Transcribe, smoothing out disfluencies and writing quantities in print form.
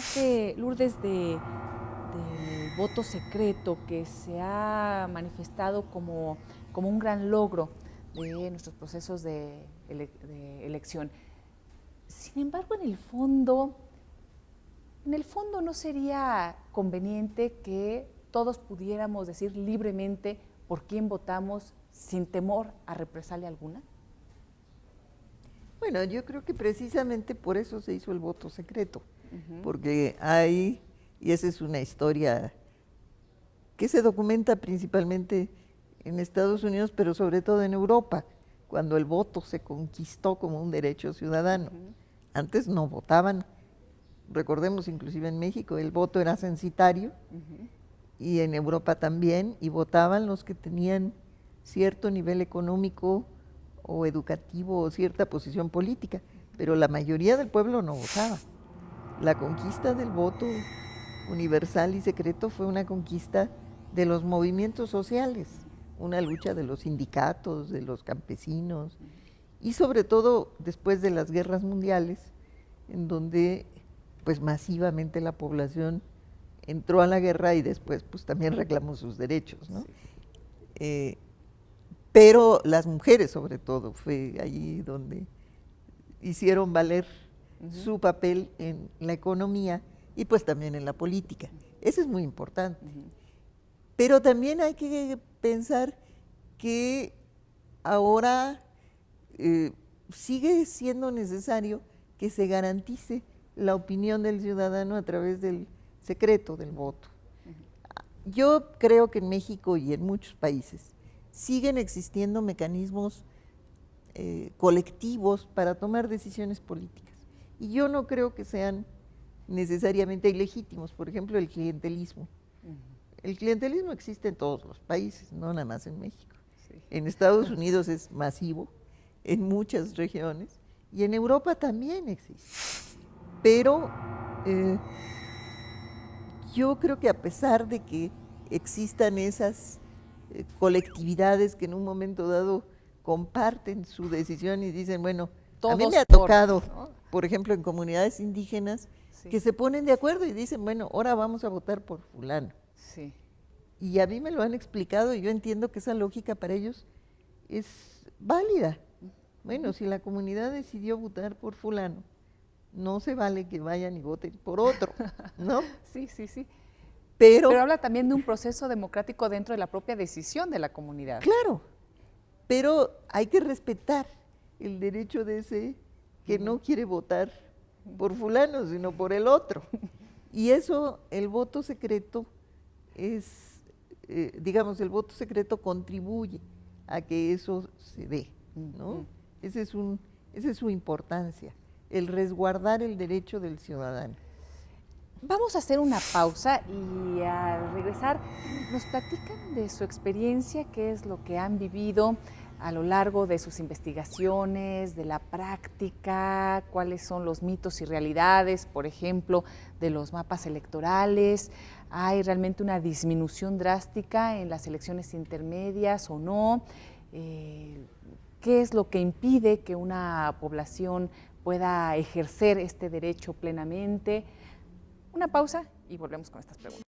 hablaste, Lourdes, del voto secreto que se ha manifestado como un gran logro de nuestros procesos de elección. Sin embargo, en el fondo no sería conveniente que todos pudiéramos decir libremente por quién votamos sin temor a represalia alguna. Bueno, yo creo que precisamente por eso se hizo el voto secreto, porque hay, y esa es una historia que se documenta principalmente en Estados Unidos, pero sobre todo en Europa, cuando el voto se conquistó como un derecho ciudadano. Antes no votaban, recordemos inclusive en México, el voto era censitario, y en Europa también, y votaban los que tenían cierto nivel económico o educativo o cierta posición política, pero la mayoría del pueblo no votaba. La conquista del voto universal y secreto fue una conquista de los movimientos sociales, una lucha de los sindicatos, de los campesinos, y sobre todo después de las guerras mundiales, en donde pues masivamente la población entró a la guerra y después pues también reclamó sus derechos, ¿no? Sí. Pero las mujeres sobre todo, fue allí donde hicieron valer su papel en la economía y pues también en la política. Eso es muy importante. Pero también hay que pensar que ahora sigue siendo necesario que se garantice la opinión del ciudadano a través del secreto del voto. Yo creo que en México y en muchos países siguen existiendo mecanismos colectivos para tomar decisiones políticas. Y yo no creo que sean necesariamente ilegítimos. Por ejemplo, el clientelismo. El clientelismo existe en todos los países, no nada más en México. Sí. En Estados Unidos es masivo, en muchas regiones, y en Europa también existe. Pero yo creo que a pesar de que existan esas colectividades que en un momento dado comparten su decisión y dicen, bueno, todos a mí me ha tocado, ¿no? Por ejemplo, en comunidades indígenas, sí, que se ponen de acuerdo y dicen, bueno, ahora vamos a votar por fulano. Sí. Y a mí me lo han explicado y yo entiendo que esa lógica para ellos es válida. Bueno, si la comunidad decidió votar por fulano, no se vale que vayan y voten por otro, ¿no? Sí, sí, sí. Pero habla también de un proceso democrático dentro de la propia decisión de la comunidad. Claro, pero hay que respetar el derecho de ese que no quiere votar por fulano, sino por el otro. Y eso, el voto secreto es, digamos, el voto secreto contribuye a que eso se dé, ¿no? Esa es su importancia, el resguardar el derecho del ciudadano. Vamos a hacer una pausa y al regresar nos platican de su experiencia, qué es lo que han vivido a lo largo de sus investigaciones, de la práctica, cuáles son los mitos y realidades, por ejemplo, de los mapas electorales. ¿Hay realmente una disminución drástica en las elecciones intermedias o no? ¿Qué es lo que impide que una población pueda ejercer este derecho plenamente? Una pausa y volvemos con estas preguntas.